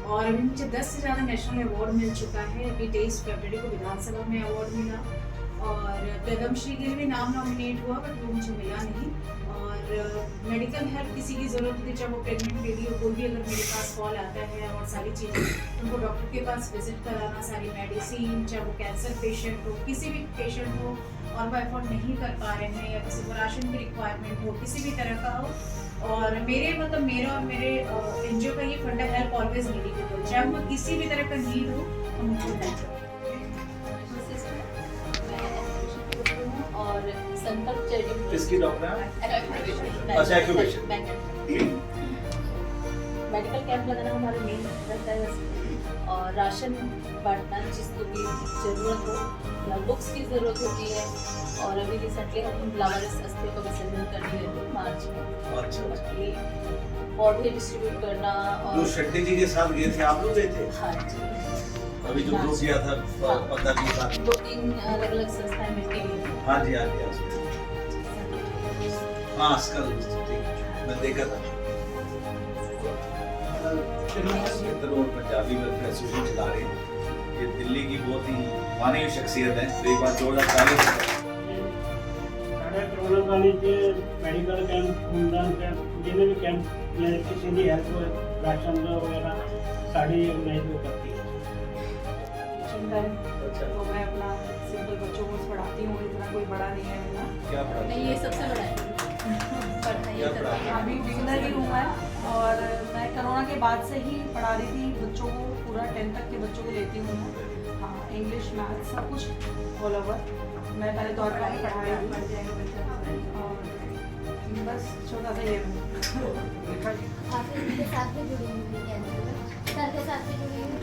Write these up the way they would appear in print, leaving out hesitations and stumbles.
और अभी मुझे 10 से ज़्यादा नेशनल अवार्ड मिल चुका है। अभी 23 फरवरी को विधानसभा में अवार्ड मिला और पद्मश्री के लिए भी नाम नॉमिनेट हुआ, बट वो मुझे मिला नहीं। और मेडिकल हेल्प किसी की ज़रूरत होती है, चाहे वो प्रेग्नेंट लेडी हो, कोई भी अगर मेरे पास कॉल आता है और सारी चीज़ें उनको डॉक्टर के पास विजिट कराना, सारी मेडिसिन, चाहे वो कैंसर पेशेंट हो, किसी भी पेशेंट हो और वो अफोर्ड नहीं कर पा रहे हैं या किसी को राशन की रिक्वायरमेंट हो, किसी भी तरह का हो, और मेरा और मेरे एनजीओ का ये फंड है, हेल्प ऑलवेज नीडेड, चाहे वो किसी भी तरह का नीड हो हम उनको हेल्प करें। और संकल्प चैरिटी किसकी डॉक्टर हैं? अच्छा, एक्यूपेशन। मेडिकल कैंप लगाना हमारा मेन रहता है वैसे, और राशन बांटना जिसको भी ज़रूरत हो या बुक्स की ज़रूरत होती है। और अभी रिसेंटली हम लावारिस अस्थियों का विसर्जन करने गए थे मार्च में। अच्छा। पौधे डिस्ट्रीब्यूट करना और जो शेट्टी जी के साथ गए थे, आप लोग गए थे? हाँ जी, अभी जो ग्रुप किया था 15-20 साल। 2-3 अलग-अलग संस्थाएं मिलती हैं। हाँ जी, हाँ जी, हाँ जी। हाँ, आजकल मैं देखा था। और पंजाबी वेलफेयर एसोसिएशन चला रहे हैं। ये दिल्ली की बहुत ही मानवीय शख्सियत है। तो एक बार जोरदार तालियां बजाएं। कोरोना कालीन के मेडिकल कैंप, खूनदान कैंप, जितने भी कैंप में किसी भी हेल्प राशन वगैरह साड़ी ऑर्गेनाइज करती है। तो मैं अपना सिंपल बच्चों को पढ़ाती हूँ, इतना कोई बड़ा नहीं है मेरा। क्या पढ़ा? नहीं, ये सबसे बड़ा है पढ़ाई क्या करना। पढ़ा? अभी बिगिनर ही हूँ मैं, और मैं कोरोना के बाद से ही पढ़ा रही थी बच्चों को, पूरा 10 तक के बच्चों को लेती हूँ मैं। हाँ, इंग्लिश, मैथ सब कुछ ऑल ओवर। मैं पहले तो पढ़ाई और बस छोटा सा ये काफ़ी उनके साथ भी जुड़ी हुई है, सर के साथ भी जुड़ी हुई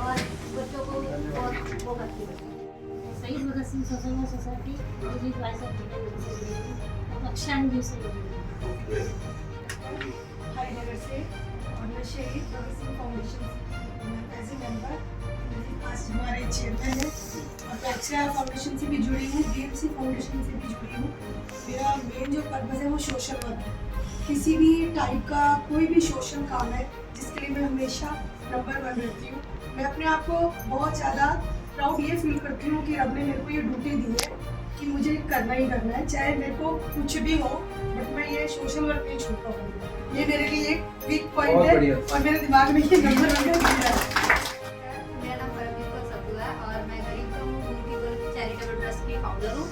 और बच्चों को बहुत वो करती है। Shaheed Bhagat Singh social society visit voice of Akshan ji से हरिनगर से, और मैं शहीद भगत सिंह फाउंडेशन से एज ए मेंबर, आज हमारे चेयरमैन है, और अक्षरा फाउंडेशन से भी जुड़ी हूँ, डीएमसी फाउंडेशन से भी जुड़ी हूँ। मेरा मेन जो पर्पज़ है वो सोशल वर्क है। किसी भी टाइप का कोई भी सोशल काम है जिसके लिए मैं हमेशा नंबर 1 रहती हूँ। मैं अपने आप को बहुत ज़्यादा प्राउड ये फील करती हूँ कि रब ने मेरे को ये ड्यूटी दी है कि मुझे करना ही करना है, चाहे मेरे को कुछ भी हो, बट मैं ये सोशल वर्क नहीं छोड़ता हूँ। ये मेरे लिए एक वीक पॉइंट है और मेरे दिमाग में ये नंबर 1 है। मेरा नाम परमजीत कौर सब्बू है और मैं गरीब कम्युनिटी चैरिटेबल ट्रस्ट की फाउंडर हूँ।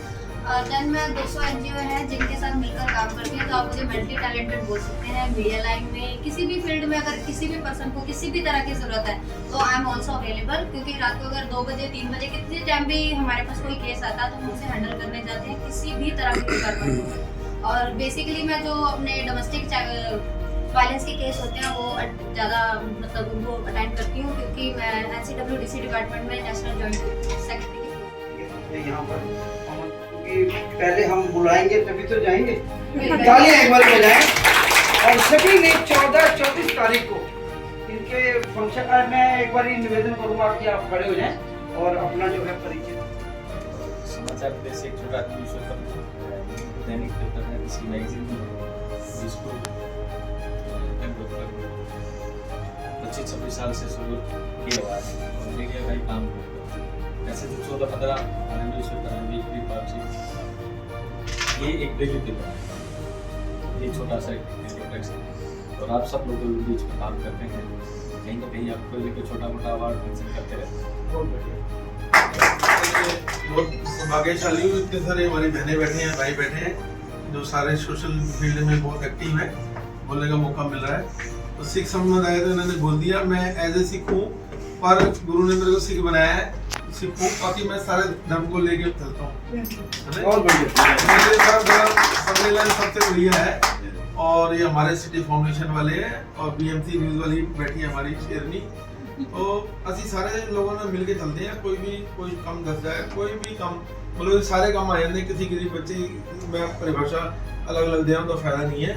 और देन मैं 200 एनजीओ हैं जिनके साथ मिलकर काम करती हूँ। तो आप मुझे मल्टी टैलेंटेड बोल सकते हैं। मीडिया लाइन में किसी भी फील्ड में अगर किसी भी पर्सन को किसी भी तरह की ज़रूरत है तो आई एम ऑल्सो अवेलेबल, क्योंकि रात को अगर 2 बजे 3 बजे कितने टाइम भी हमारे पास कोई केस आता है तो हम उसे हैंडल करने जाते हैं, किसी भी तरह की रिक्वायरमेंट। और बेसिकली मैं जो अपने डोमेस्टिक वायलेंस के केस होते हैं वो ज़्यादा मतलब उनको अटेंड करती हूँ, क्योंकि मैं NCWDC डिपार्टमेंट में नेशनल जॉइंट सेक्रेटरी। यहाँ पर पहले हम बुलाएंगे तभी तो जाएंगे। तालियां एक बार बजाएं। और सभी ने 14-24 तारीख को इनके फंक्शन, मैं एक बार निवेदन करूंगा कि आप खड़े हो जाएं और अपना जो है परिचय। समाचार जैसे एक छोटा दैनिक पेपर है, इसी मैगजीन में जिसको 25-26 साल से शुरू किया हुआ है और मीडिया का ही काम करेगा। ऐसे तो 14-15 ये एक डेली पेपर है, ये छोटा सा टेक्स्ट है और आप सब लोग बीच में काम करते हैं, कहीं ना कहीं आपको लेकर छोटा मोटा अवार्ड हासिल करते रहते हैं। बहुत भाग्यशाली हूँ, इतने सारे हमारी बहनें बैठे हैं, भाई बैठे हैं जो सारे सोशल फील्ड में बहुत एक्टिव है, बोलने का मौका मिल रहा है। तो सिख समझ आए तो इन्होंने बोल दिया, मैं एज ए सिख हूँ पर गुरु ने मेरे को सिख बनाया है, सिख हूँ ताकि मैं सारे धर्म को लेके चलता हूँ। बहुत बढ़िया, मेरे साथ बड़ा सम्मेलन सबसे बढ़िया है। और ये हमारे सिटी फाउंडेशन वाले हैं और BMC न्यूज़ वाली बैठी है हमारी शेरनी। तो असि सारे लोगों ने मिलके चलते हैं, कोई कम दसदा है, कोई भी कम मतलब सारे काम आ जाते हैं। किसी बच्चे मैं परिभाषा अलग अलग देना तो फायदा नहीं है।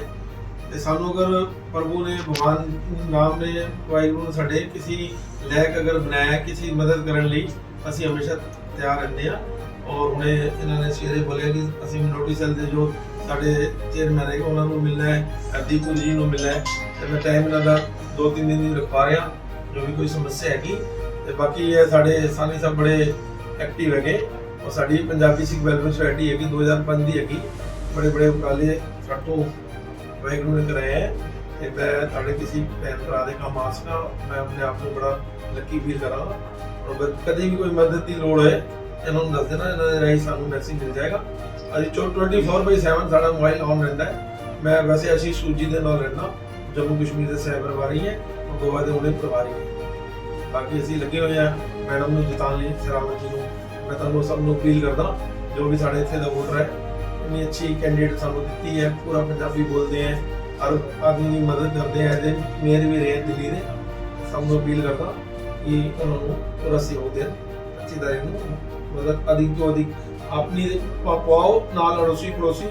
सानू अगर प्रभु ने, भगवान राम ने, वाहिगुरु ने साढ़े किसी लैक अगर बनाया किसी मदद करने ਲਈ ਅਸੀਂ हमेशा तैयार रहते हैं। और उन्हें इन्होंने सवेरे बोलिया कि ਅਸੀਂ ਮਿਨੋਰਟੀ ਸੈੱਲ ਦੇ ਜੋ ਸਾਡੇ ਚੇਅਰਮੈਨ ਹੈ ਉਹਨਾਂ ਨੂੰ ਮਿਲਣਾ ਹੈ, ਹਰਦੀਪ ਜੀ ਨੂੰ ਮਿਲਣਾ ਹੈ। ਤੇ ਮੈਂ ਟਾਈਮ ਇਹਨਾਂ ਦਾ 2-3 ਦਿਨ ਹੀ ਰਖਵਾ ਰਿਹਾ जो भी कोई समस्या हैगी। ਤੇ ਬਾਕੀ ਇਹ ਸਾਡੇ ਸਾਨੀ ਸਾਹਿਬ ਬੜੇ ਐਕਟਿਵ ਹੈਗੇ ਔਰ ਸਾਡੀ ਪੰਜਾਬੀ ਸਿੱਖ ਵੈਲਫੇਅਰ ਸੁਸਾਇਟੀ ਹੈਗੀ 2005 ਦੀ ਹੈਗੀ। ਬੜੇ ਬੜੇ ਉਪਰਾਲੇ ਸਾਤੋਂ ਵਾਹਿਗੁਰੂ ਨੇ ਕਰਾਏ ਹੈ ਤੇ ਮੈਂ ਤੁਹਾਡੇ ਕਿਸੇ ਭੈਣ ਭਰਾ ਦੇ ਕੰਮ ਆ ਸਕਾਂ। ਮੈਂ ਆਪਣੇ ਆਪ ਨੂੰ ਬੜਾ ਲੱਕੀ ਫੀਲ ਕਰਾਂਗਾ ਔਰ ਕਦੇ ਵੀ ਕੋਈ ਮਦਦ ਦੀ ਲੋੜ ਹੋਏ ਇਹਨਾਂ ਨੂੰ ਦੱਸ ਦੇਣਾ, ਇਹਨਾਂ ਦੇ ਰਾਹੀਂ ਸਾਨੂੰ ਮੈਸੇਜ ਮਿਲ ਜਾਏਗਾ। ਅਸੀਂ 24/7 ਸਾਡਾ ਮੋਬਾਈਲ ਔਨ ਰਹਿੰਦਾ ਹੈ। ਮੈਂ ਵੈਸੇ ਅਸੀਂ ਸੂਜੀ ਦੇ ਨਾਲ ਰਹਿਣਾ, ਜੰਮੂ ਕਸ਼ਮੀਰ ਦੇ ਸਹਿ ਪ੍ਰਭਾਰੀ ਹੈ ਔਰ ਗੋਆ ਦੇ ਹੁਣੇ ਪ੍ਰਭਾਰੀ ਹੈ। ਬਾਕੀ ਅਸੀਂ ਲੱਗੇ ਹੋਏ ਆ ਮੈਡਮ ਨੂੰ ਜਿਤਾਉਣ ਲਈ, ਸਰਾਵਤ ਜੀ ਨੂੰ। ਮੈਂ ਤੁਹਾਨੂੰ ਸਭ ਨੂੰ ਅਪੀਲ ਕਰਦਾ ਜੋ ਵੀ ਸਾਡੇ ਇੱਥੇ ਦਾ ਵੋਟਰ ਹੈ, ਇੰਨੀ ਅੱਛੀ ਕੈਂਡੀਡੇਟ ਸਾਨੂੰ ਦਿੱਤੀ ਹੈ, ਪੂਰਾ ਪੰਜਾਬੀ ਬੋਲਦੇ ਹੈ, ਹਰ ਆਦਮੀ ਦੀ ਮਦਦ ਕਰਦੇ ਹੈ। ਇਹਦੇ ਮੇਅਰ ਵੀ ਰਹੇ ਦਿੱਲੀ ਦੇ। ਸਭ ਨੂੰ ਅਪੀਲ ਕਰਦਾ ਕਿ ਉਹਨਾਂ ਨੂੰ ਪੂਰਾ ਸਹਿਯੋਗ ਦੇਣ, ਅੱਛੀ ਤਰ੍ਹਾਂ ਨੂੰ ਮਦਦ ਅਧਿਕ ਤੋਂ ਅਧਿਕ ਆਪਣੀ ਪਾਓ ਨਾਲ ਅੜੋਸੀ ਪੜੋਸੀ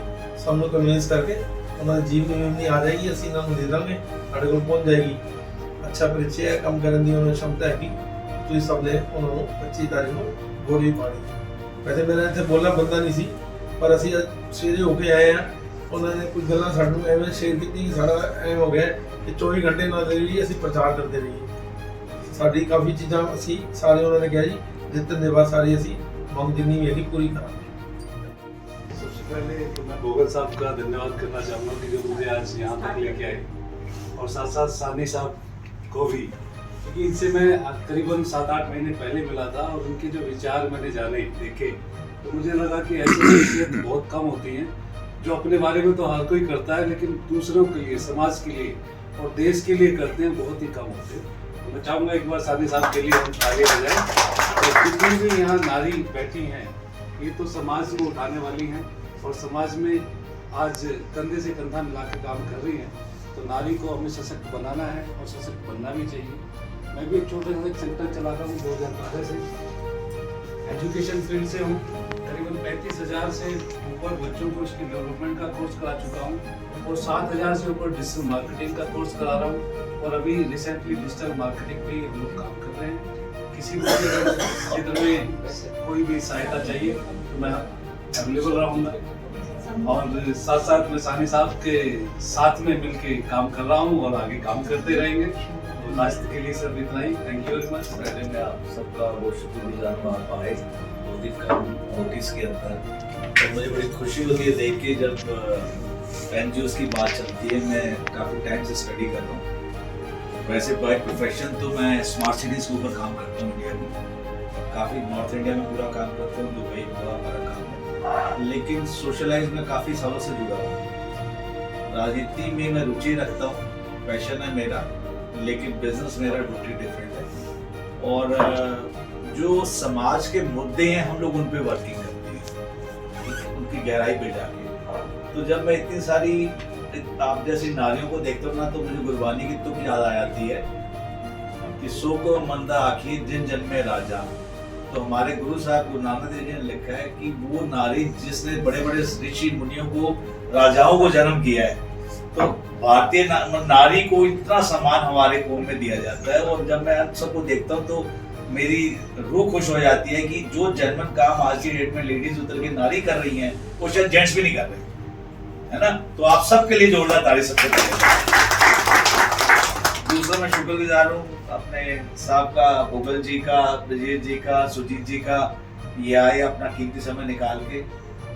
ਸਭ ਨੂੰ ਕਨਵਿੰਸ ਕਰਕੇ ਉਹਨਾਂ ਦੀ ਜੀਵਨੀ ਆ ਜਾਏਗੀ, ਅਸੀਂ ਇਹਨਾਂ ਨੂੰ ਦੇ ਦਾਂਗੇ, ਸਾਡੇ ਕੋਲ ਪਹੁੰਚ ਜਾਏਗੀ। अच्छा परिचय है, कम करने की उन्होंने क्षमता है कि ਤੁਸੀਂ ਸਭ ਨੇ ਉਹਨਾਂ ਨੂੰ 25 ਤਾਰੀਖ ਨੂੰ ਵੋਟ ਵੀ ਪਾਣੀ। ਵੈਸੇ ਮੇਰਾ ਇੱਥੇ ਬੋਲਣਾ ਬੰਦਾ ਨਹੀਂ ਸੀ, ਪਰ ਅਸੀਂ ਸਵੇਰੇ ਹੋ ਕੇ ਆਏ ਆ। ਉਹਨਾਂ ਨੇ ਕੁਝ ਗੱਲਾਂ ਸਾਨੂੰ ਐਵੇਂ ਸ਼ੇਅਰ ਕੀਤੀ ਕਿ ਸਾਡਾ ਐਂ ਹੋ ਗਿਆ ਕਿ 24 ਘੰਟੇ ਨਾਲ ਜਿਹੜੀ ਅਸੀਂ ਪ੍ਰਚਾਰ ਕਰਦੇ ਰਹੀਏ। ਸਾਡੀ ਕਾਫੀ ਚੀਜ਼ਾਂ ਅਸੀਂ ਸਾਰੇ ਉਹਨਾਂ ਨੇ ਕਿਹਾ ਜੀ ਜਿੱਤਣ ਦੇ ਬਾਅਦ ਸਾਰੀ ਅਸੀਂ ਮੰਗ ਜਿੰਨੀ ਵੀ ਹੈਗੀ पूरी करांगे। सबसे पहले तो मैं भोगल साहब का धन्यवाद करना चाहूँगा कि जो मुझे आज यहाँ तक लेके आए, और साथ साथ सानी साहब को भी, क्योंकि इनसे मैं करीबन 7-8 महीने पहले मिला था और उनके जो विचार मैंने जाने देखे तो मुझे लगा कि ऐसी शख्सियत बहुत कम होती हैं जो अपने बारे में तो हर कोई करता है लेकिन दूसरों के लिए, समाज के लिए और देश के लिए करते हैं, बहुत ही कम होते हैं। तो मैं चाहूँगा एक बार सानी साहब के लिए हम आगे आ जाए। और जितनी भी यहाँ नारी बैठी हैं ये तो समाज को उठाने वाली हैं और समाज में आज कंधे से कंधा मिला के काम कर रही हैं। तो नारी को हमें सशक्त बनाना है और सशक्त बनना भी चाहिए। मैं भी एक छोटा सा सेंटर चलाता हूँ 2012 से, एजुकेशन फील्ड से हूँ। करीबन 35,000 से ऊपर बच्चों को इसकी डेवलपमेंट का कोर्स करा चुका हूँ और 7,000 से ऊपर डिजिटल मार्केटिंग का कोर्स करा रहा हूँ। और अभी रिसेंटली डिजिटल मार्केटिंग पे हम लोग काम कर रहे हैं। किसी भी क्षेत्र में कोई भी सहायता चाहिए तो मैं अवेलेबल रहूँगा। और साथ साथ मैं सानी साहब के साथ में मिलके काम कर रहा हूँ और आगे काम करते रहेंगे। तो लास्ट के लिए सब इतना ही। Thank you very much. पहले मैं आप सबका बहुत शुक्रगुजार हूँ, आप आए 2 दिन का नोटिस के अंदर। तो मुझे बड़ी खुशी होती है देख के जब NGOs की बात चलती है। मैं काफ़ी टाइम से स्टडी कर रहा हूँ। वैसे बाय प्रोफेशन तो मैं स्मार्ट सिटीज़ के ऊपर काम करता हूँ इंडिया में, काफ़ी नॉर्थ इंडिया में पूरा काम करता हूँ, दुबई पूरा हमारा काम है। लेकिन सोशलाइज में काफ़ी सालों से जुड़ा हूँ। राजनीति में मैं रुचि रखता हूँ, पैशन है मेरा, लेकिन बिजनेस मेरा टोटली डिफरेंट है। और जो समाज के मुद्दे हैं हम लोग उन पे वर्किंग करते हैं, उनकी गहराई पे जाके। तो जब मैं इतनी सारी आप जैसी नारियों को देखता हूँ ना, तो मुझे गुरबानी की तुक याद आ जाती है कि सो को मंदा आखिर जिन जन्मे राजा। तो हमारे गुरु साहब गुरु नानक देव जी ने लिखा है कि वो नारी जिसने बड़े बड़े ऋषि मुनियों को, राजाओं को जन्म किया है। तो भारतीय नारी को इतना सम्मान हमारे कौम में दिया जाता है। और जब मैं सबको देखता हूँ तो मेरी रूह खुश हो जाती है कि जो जर्मन काम आज की डेट में लेडीज उतर के नारी कर रही हैं वो शायद जेंट्स भी नहीं कर रहे, है ना। तो आप सबके लिए जोरदार ताली सबसे पहले। दूसरा मैं शुक्रगुजार हूँ अपने साहब का, भोगल जी का, ब्रजेश जी का, सुजीत जी का। ये आए अपना कीमती समय निकाल के।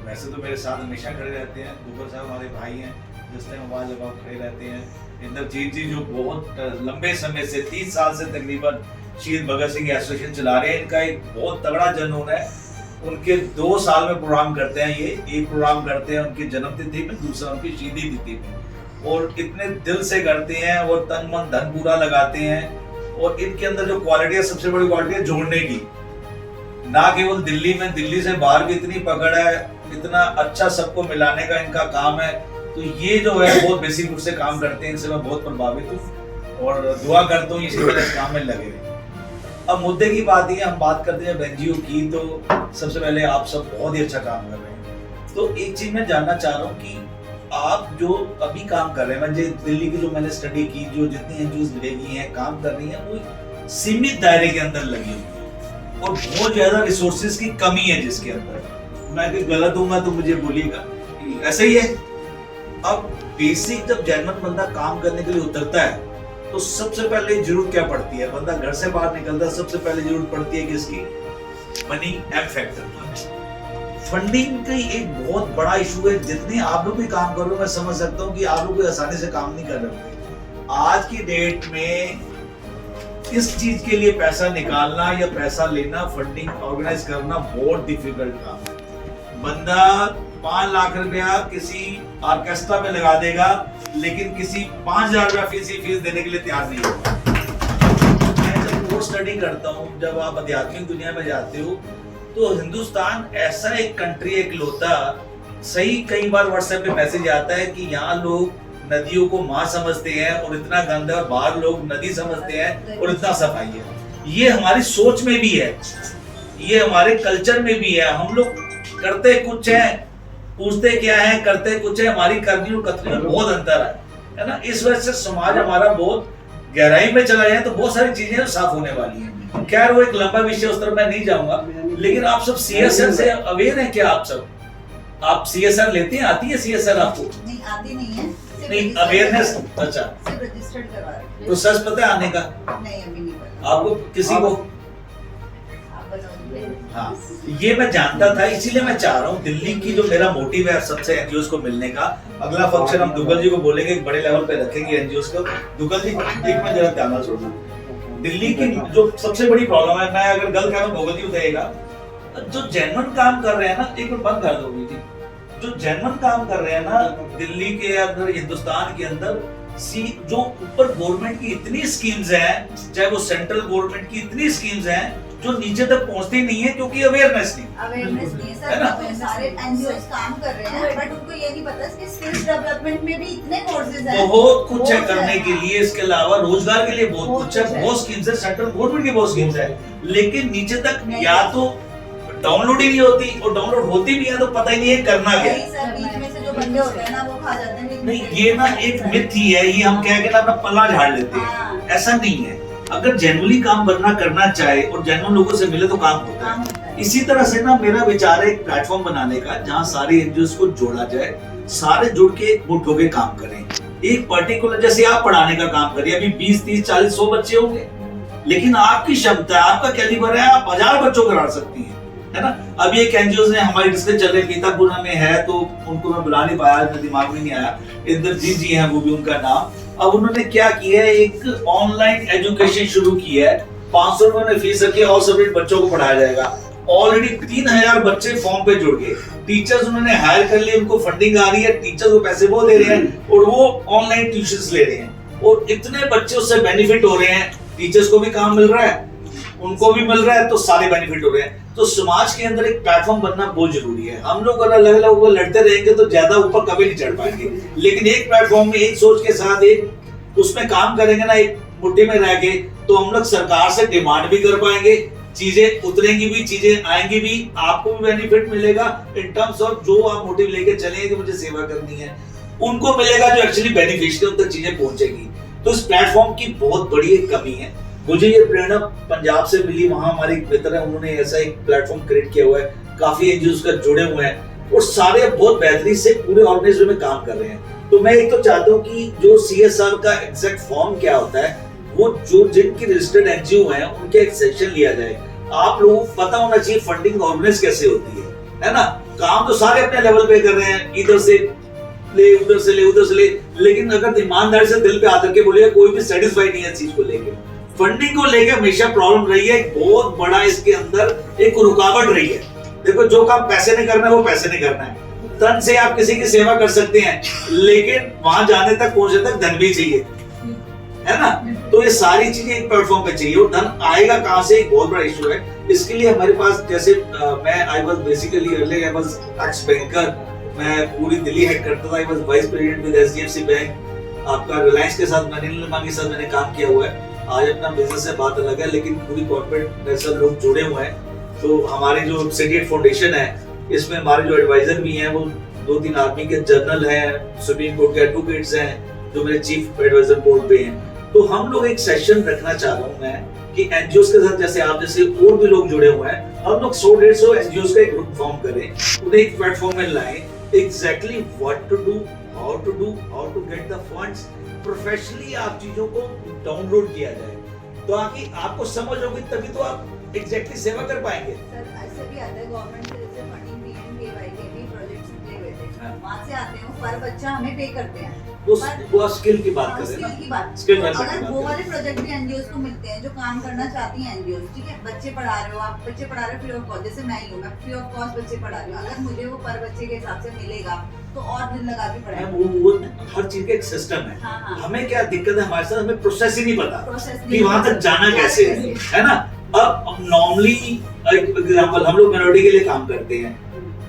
वैसे तो मेरे साथ हमेशा खड़े रहते हैं। भोगल साहब हमारे भाई हैं, जिस टाइम आवाज लगाओ खड़े रहते हैं। इंद्रजीत जी जो बहुत लंबे समय से 30 साल से तकरीबन शहीद भगत सिंह एसोसिएशन चला रहे हैं। इनका एक बहुत तगड़ा जुनून है। उनके 2 साल में प्रोग्राम करते हैं, ये एक प्रोग्राम करते हैं उनकी जन्मतिथि में, दूसरा उनकी शहीदी तिथि में। और इतने दिल से करते हैं और तन मन धन पूरा लगाते हैं। और इनके अंदर जो क्वालिटी है, सबसे बड़ी क्वालिटी है जोड़ने की। ना केवल दिल्ली में, दिल्ली से बाहर भी इतनी पकड़ है, इतना अच्छा सबको मिलाने का इनका काम है। तो ये जो है बहुत बेसिक रूप से काम करते हैं, इनसे मैं बहुत प्रभावित हूँ और दुआ करता हूँ इसी तरह इस काम में लगे रहे। अब मुद्दे की बात ही हम बात करते हैं NGO की, तो सबसे पहले आप सब बहुत ही अच्छा काम कर रहे हैं। तो एक चीज मैं जानना चाह रहा हूँ कि आप जो अभी काम कर रहे हैं, मुझे दिल्ली की जो मैंने स्टडी की, जो जितनी NGOs लगी हैं काम कर रही हैं, वो सीमित दायरे के अंदर लगी हुई है और बहुत ज्यादा रिसोर्सेज की कमी है जिसके अंदर। मैं अगर गलत हूँ तो मुझे बोलिएगा, ऐसा ही है। अब बेसिक जब जर्मन बंदा काम करने के लिए उतरता है तो सबसे पहले जरूरत क्या पड़ती है? बंदा घर से बाहर निकलता है, सबसे पहले जरूरत पड़ती है किसकी? Money, M factor. फंडिंग का एक बहुत बड़ा इशू है। जितने आप लोग भी काम कर रहे हो, मैं समझ सकता हूँ कि आप लोग आसानी से काम नहीं कर रहे होंगे। आज की डेट में इस चीज के लिए पैसा निकालना या पैसा लेना, फंडिंग ऑर्गेनाइज करना बहुत डिफिकल्ट काम है। बंदा 5 लाख रुपया किसी ऑर्केस्ट्रा में लगा देगा, लेकिन किसी 5,000 रुपया फीस देने के लिए तैयार नहीं होगा। मैं जब कोर्स स्टडी करता हूँ, जब आप आध्यात्मिक दुनिया में जाते हो, तो हिंदुस्तान ऐसा एक कंट्री इकलौता, सही कई बार व्हाट्सएप पे मैसेज आता है कि यहाँ लोग नदियों को माँ समझते हैं और इतना गंदा, बाहर लोग नदी समझते हैं और इतना सफाई है। ये हमारी सोच में भी है, ये हमारे कल्चर में भी है। हम लोग करते कुछ है, पूछते क्या है, करते कुछ है। हमारी करनी और कथनी में बहुत अंतर है ना। इस वजह से समाज हमारा बहुत गहराई में चला जाए तो बहुत सारी चीजें साफ होने वाली हैं। खैर वो एक लंबा विषय, उस तरफ मैं नहीं जाऊंगा। लेकिन आप सब सीएसआर से अवेयर हैं क्या? आप सब आप सीएसआर लेते हैं? आती है सीएसआर आपको? नहीं, आती नहीं है। नहीं, अवेयरनेस। अच्छा, सिर्फ रजिस्टर्ड करवा रहे हैं। प्रोसेस पता है आने का? नहीं, अभी नहीं पता। आपको किसी को? हाँ, ये मैं जानता था, इसीलिए मैं चाह रहा हूँ दिल्ली की, जो मेरा मोटिव है सबसे एनजीओस को मिलने का। अगला फंक्शन हम दुग्गल जी को बोलेंगे, बड़े लेवल पे रखेंगे एनजीओस को। दुग्गल जी एक मिनट जरा ध्यान छोड़ना। दिल्ली की जो सबसे बड़ी प्रॉब्लम है, मैं अगर गलत कह भोगल जी बताइएगा, जो जेन्युइन काम कर रहे हैं ना, एक मिनट बंद कर दो जी, जो जेन्युइन काम कर रहे हैं ना दिल्ली के अंदर, हिंदुस्तान के अंदर, जो ऊपर गवर्नमेंट की इतनी स्कीम्स हैं, चाहे वो सेंट्रल गवर्नमेंट की इतनी स्कीम्स हैं, जो नीचे तक पहुंचती नहीं है क्योंकि अवेयरनेस नहीं है सर। तो सारे एनजीओस काम कर रहे हैं, बट उनको ये नहीं पता कि स्किल्स डेवलपमेंट में भी इतने कोर्सेज हैं, बहुत कुछ है करने के लिए। इसके अलावा रोजगार के लिए बहुत कुछ है, बहुत स्कीम्स है, सेंट्रल गवर्नमेंट की बहुत स्कीम्स है, लेकिन नीचे तक या तो डाउनलोड ही नहीं होती, और डाउनलोड होती भी है तो पता ही नहीं है करना क्या है। सर बीच में से जो बंदे होते हैं ना, वो खा जाते हैं। नहीं, ये ना एक मिथ ही है, ये हम कह के ना अपना पल्ला झाड़ लेते हैं। ऐसा नहीं है। अगर जेन्युइनली काम करना चाहे और जेन्युइन लोगों से मिले तो काम होता है। इसी तरह से ना मेरा विचार है एक प्लेटफॉर्म बनाने का, जहां सारे एनजीओस को जोड़ा जाए, सारे जुड़ के मुठ होके काम करें। एक पर्टिकुलर, जैसे आप पढ़ाने का काम करिए, अभी 20, 30, 40, 100 बच्चे होंगे, लेकिन आपकी क्षमता, आपका कैलिबर है, आप 1000 बच्चों को पढ़ा सकती हैं, है ना। अभी एक एनजीओ ने हमारी डिस्कस चल रही, पीतापुरा में है, तो उनको मैं बुला नहीं पाया, मेरे दिमाग में नहीं आया। इंद्रजीत जी हैं, वो भी उनका नाम। अब उन्होंने क्या किया है, एक ऑनलाइन एजुकेशन शुरू की है। 500 रुपए फीस रखी, ऑल सब्जेक्ट बच्चों को पढ़ाया जाएगा। ऑलरेडी 3000 बच्चे फॉर्म पे जुड़ गए। टीचर्स उन्होंने हायर कर लिए, उनको फंडिंग आ रही है, टीचर्स को पैसे वो दे रहे हैं और वो ऑनलाइन ट्यूशंस ले रहे हैं, और इतने बच्चे उससे बेनिफिट हो रहे हैं। टीचर्स को भी काम मिल रहा है, उनको भी मिल रहा है, तो सारे बेनिफिट हो रहे हैं। तो समाज के अंदर एक प्लेटफॉर्म बनना बहुत जरूरी है। हम लोग अगर अलग अलग लड़ते रहेंगे तो ज्यादा ऊपर कभी नहीं चढ़ पाएंगे, लेकिन एक प्लेटफॉर्म में एक सोच के साथ एक उसमें काम करेंगे ना, एक मुट्ठी में रह के, तो हम लोग सरकार से डिमांड भी कर पाएंगे, चीजें उतरेंगी भी, चीजें आएंगी भी, आपको भी बेनिफिट मिलेगा इन टर्म्स ऑफ जो आप मोटिव लेके चलेंगे कि मुझे सेवा करनी है, उनको मिलेगा जो एक्चुअली बेनिफिशियल उन तक चीजें पहुंचेगी। तो इस प्लेटफॉर्म की बहुत बड़ी एक कमी है। मुझे ये प्रेरणा पंजाब से मिली, वहां हमारे एक मित्र है, उन्होंने ऐसा एक प्लेटफॉर्म क्रिएट किया हुआ है, काफी एनजीओ का जुड़े हुए हैं और सारे बहुत बेहतरीन से पूरे ऑर्गेनाइजेशन में काम कर रहे हैं। तो मैं एक तो चाहता हूँ कि जो सीएसआर का एग्जैक्ट फॉर्म क्या होता है, वो जो जिनकी रजिस्टर्ड एनजीओ है उनके एक सेक्शन लिया जाए। आप लोगों को पता होना चाहिए फंडिंग ऑर्गेनाइज कैसे होती है ना। काम तो सारे अपने लेवल पे कर रहे हैं, इधर से ले, उधर से ले, उधर से ले, लेकिन अगर ईमानदारी से दिल पे आकर के बोलिए, कोई भी सेटिस्फाइड नहीं है चीज को लेके। फंडिंग को लेके हमेशा प्रॉब्लम रही है, बहुत बड़ा इसके अंदर एक रुकावट रही है। देखो, जो काम पैसे नहीं करना है वो पैसे नहीं करना है। धन से आप किसी की सेवा कर सकते हैं, लेकिन वहां जाने तक, पहुंचने तक धन भी चाहिए, है ना। तो ये सारी चीजें एक प्लेटफॉर्म पे चाहिए, और धन आएगा कहां से, एक बहुत बड़ा इशू है। इसके लिए हमारे पास, जैसे मैं I was basically early I was x banker, मैं पूरी दिल्ली हेड करता था। I was vice president with HDFC bank. आपका रिलायंस के साथ, अनिल निर्माण के साथ मैंने काम किया हुआ है। आज अपना बिजनेस से बात अलग है, लेकिन पूरी कॉर्पोरेट में सब लोग जुड़े हुए हैं। तो हमारी जो सिटी फाउंडेशन है, इसमें हमारे जो एडवाइजर भी हैं, वो 2-3 आर्मी के जनरल हैं, सुप्रीम कोर्ट के एडवोकेट्स हैं, जो मेरे चीफ एडवाइजर बोर्ड पे हैं। तो हम लोग एक सेशन रखना चाह रहा हूँ मैं कि एनजीओस के साथ, जैसे आप जैसे और भी लोग जुड़े हुए हैं, हम लोग 100-150 एनजीओस का एक ग्रुप फॉर्म करें, उन्हें एक प्लेटफॉर्म में लाएं, exactly what to do, how to get the funds, professionally आप चीजों को डाउनलोड किया जाए, तो आगे आपको समझ होगी, तभी तो आप एग्जैक्टली सेवा कर पाएंगे। सर ऐसे भी आता है गवर्नमेंट से, जैसे फंडिंग पीएमकेवाई के भी प्रोजेक्ट्स निकले हुए थे, हाँ। वहाँ से आते हैं, पर बच्चा हमें पे करते हैं। वो स्किल की बात कर रहे स्किल हैं की ना, बात। स्किल तो डेवलपमेंट की अगर बात वो कर रहे वाले प्रोजेक्ट भी एनजीओज को मिलते हैं जो काम करना चाहती हैं एनजीओज, ठीक है, बच्चे पढ़ा रहे हो आप, बच्चे पढ़ा रहे हो फ्री ऑफ कॉस्ट, जैसे मैं ही हूँ, मैं फ्री ऑफ कॉस्ट बच्चे पढ़ा रही हूँ, अगर मुझे वो पर बच्चे के हिसाब से मिलेगा तो और दिन लगा के हैं। पढ़ाएंगे। वो हर चीज का एक सिस्टम है। हाँ, हाँ। हमें क्या दिक्कत है, हमारे साथ हमें प्रोसेस ही नहीं पता प्रोसेस कि वहां तक जाना कैसे है ना। अब नॉर्मली एक एग्जांपल, हम लोग मिनोरिटी के लिए काम करते हैं,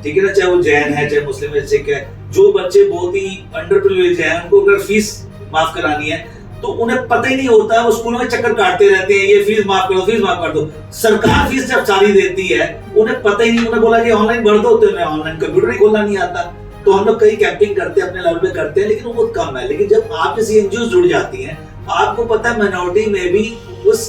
ठीक है ना, चाहे वो जैन है, चाहे मुस्लिम है, सिख है, जो बच्चे बहुत ही अंडर प्रिविलेज हैं, उनको अगर फीस माफ करानी है तो उन्हें पता ही नहीं होता, वो स्कूलों में चक्कर काटते रहते हैं, ये फीस माफ कर दो, फीस माफ कर दो। सरकार फीस जब सारी देती है, उन्हें पता ही नहीं, उन्हें बोला कि ऑनलाइन भर दो, तो उन्हें ऑनलाइन कंप्यूटर ही खोलना नहीं आता। तो हम लोग कई कैंपिंग करते हैं, अपने लेवल पे करते हैं, लेकिन वो बहुत कम है। लेकिन जब आप जैसी एनजीओ जुड़ जाती हैं, आपको पता है मिनोरिटी में भी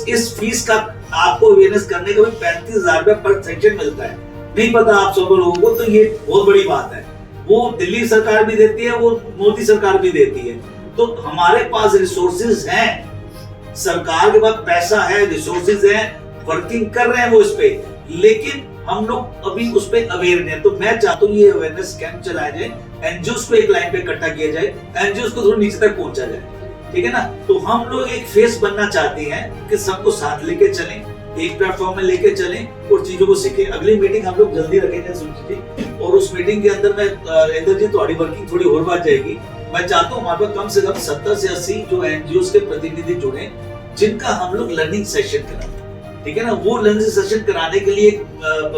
इस फीस का आपको अवेयरनेस करने का भी 35,000 रुपए पर सेक्शन मिलता है। नहीं पता आप सब लोगों को, तो ये बहुत बड़ी बात है। वो दिल्ली सरकार भी देती है, वो मोदी सरकार भी देती है। तो हमारे पास रिसोर्सेज हैं, सरकार के पास पैसा है, रिसोर्सेज हैं, वर्किंग कर रहे हैं वो इस पे, लेकिन हम लोग अभी उस पे अवेयर नहीं है। तो मैं चाहता हूँ ये अवेयरनेस कैंप चलाया जाए, एनजीओ को एक लाइन पे इकट्ठा किया जाए, एनजीओ को थोड़ा नीचे तक पहुंचा जाए, ठीक है ना। तो हम लोग एक फेस बनना चाहते हैं कि सबको साथ लेके चलें, एक प्लेटफॉर्म में लेके चलें और चीजों को सीखें। अगली मीटिंग हम लोग जल्दी रखेंगे सुनील जी, और उस मीटिंग के अंदर मैं इंदर जी थोड़ी वर्किंग थोड़ी और बात जाएगी। मैं चाहता हूँ हमारे पास कम से कम 70 से 80 जो एनजीओ के प्रतिनिधि जुड़े, जिनका हम लोग लर्निंग सेशन कराएं, ठीक है ना। वो लर्निंग सेशन कराने के लिए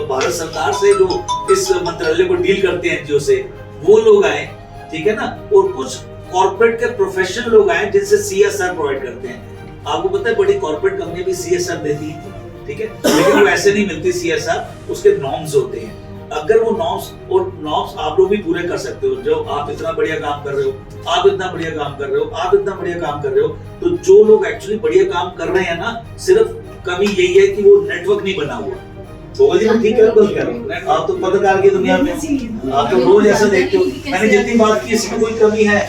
भारत सरकार से जो इस मंत्रालय को डील करते हैं एनजीओ से, वो लोग आए, ठीक है ना। और कुछ कॉर्पोरेट के प्रोफेशनल लोग आए जिनसे सीएसआर प्रोवाइड करते हैं। आपको पता है बड़ी कॉर्पोरेट कंपनी भी सीएसआर देती है, ठीक है, लेकिन वो ऐसे नहीं मिलती सीएसआर, उसके नॉर्म्स होते हैं। अगर वो नॉर्म्स आप लोग भी पूरे कर सकते हो, जो आप इतना बढ़िया काम कर रहे हो, आप इतना बढ़िया काम कर रहे हो, आप इतना बढ़िया काम कर रहे हो, तो जो लोग एक्चुअली बढ़िया काम कर रहे हैं ना, सिर्फ कमी यही है कि वो नेटवर्क नहीं बना हुआ। तो जी मैं ठीक है, बोल कर आप तो पत्रकार की दुनिया में आप तो रोज ऐसा देखते हो, मैंने जितनी बात की इसमें कोई कमी है,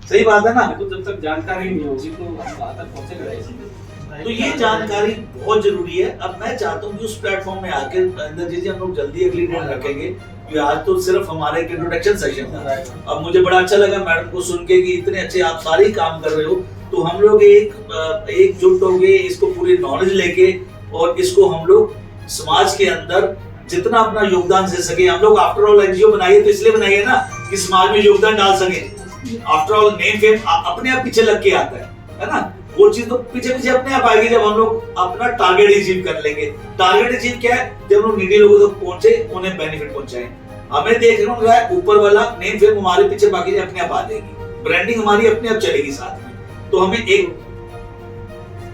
सही बात है ना। तो जब तक जानकारी नहीं होगी तो वहां तक पहुंचेगा नहीं। तो ये जानकारी बहुत जरूरी है। अब मैं चाहता हूँ कि उस प्लेटफॉर्म में आके अंदर जी हम लोग जल्दी अगली डेट रखेंगे, कि आज तो सिर्फ हमारे एक इंट्रोडक्शन सेशन था। अब मुझे बड़ा अच्छा लगा मैडम को सुन के कि इतने अच्छे आप सारे काम कर रहे हो, तो हम लोग एकजुट होंगे, इसको पूरी नॉलेज लेके, और इसको हम लोग समाज के अंदर जितना अपना योगदान दे सके। हम लोग आफ्टर ऑल एनजीओ बनाइए तो इसलिए बनाइए ना कि समाज में योगदान डाल सके। आफ्टर ऑल नेम फेम अपने आप पीछे लग के आता है ना। वो चीज तो पीछे पीछे अपने आप आएगी जब हम लोग अपना टारगेट अचीव कर लेंगे। टारगेट अचीव क्या है? जब लोग नीडी लोगों तक पहुंचे, उन्हें बेनिफिट पहुंचाएं। हमें देख रहा है ऊपर वाला, नेम फेम हमारे पीछे, बाकी अपने आप आ जाएगी, ब्रांडिंग हमारी अपने आप चलेगी साथ में। तो हमें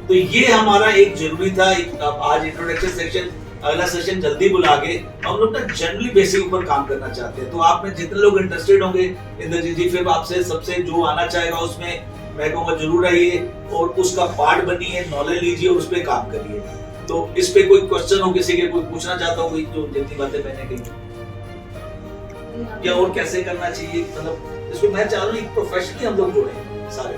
तो ये हमारा एक जरूरी था। आज इंट्रोडक्शन सेक्शन, अगला सेशन जल्दी बुला के हम लोग ना जनरली बेसिक ऊपर काम करना चाहते हैं। तो आप में जितने लोग इंटरेस्टेड होंगे इंद्रजीत जी, फिर आपसे सबसे जो आना चाहेगा उसमें मैं कहूँगा जरूर आइए और उसका पार्ट बनिए, नॉलेज लीजिए और उस पर काम करिए। तो इस पे कोई क्वेश्चन हो किसी के, कोई पूछना चाहता हूँ जो जितनी बातें मैंने कही, या और कैसे करना चाहिए, मतलब इसको मैं चाह रहा हूँ प्रोफेशनली हम लोग जुड़े सारे।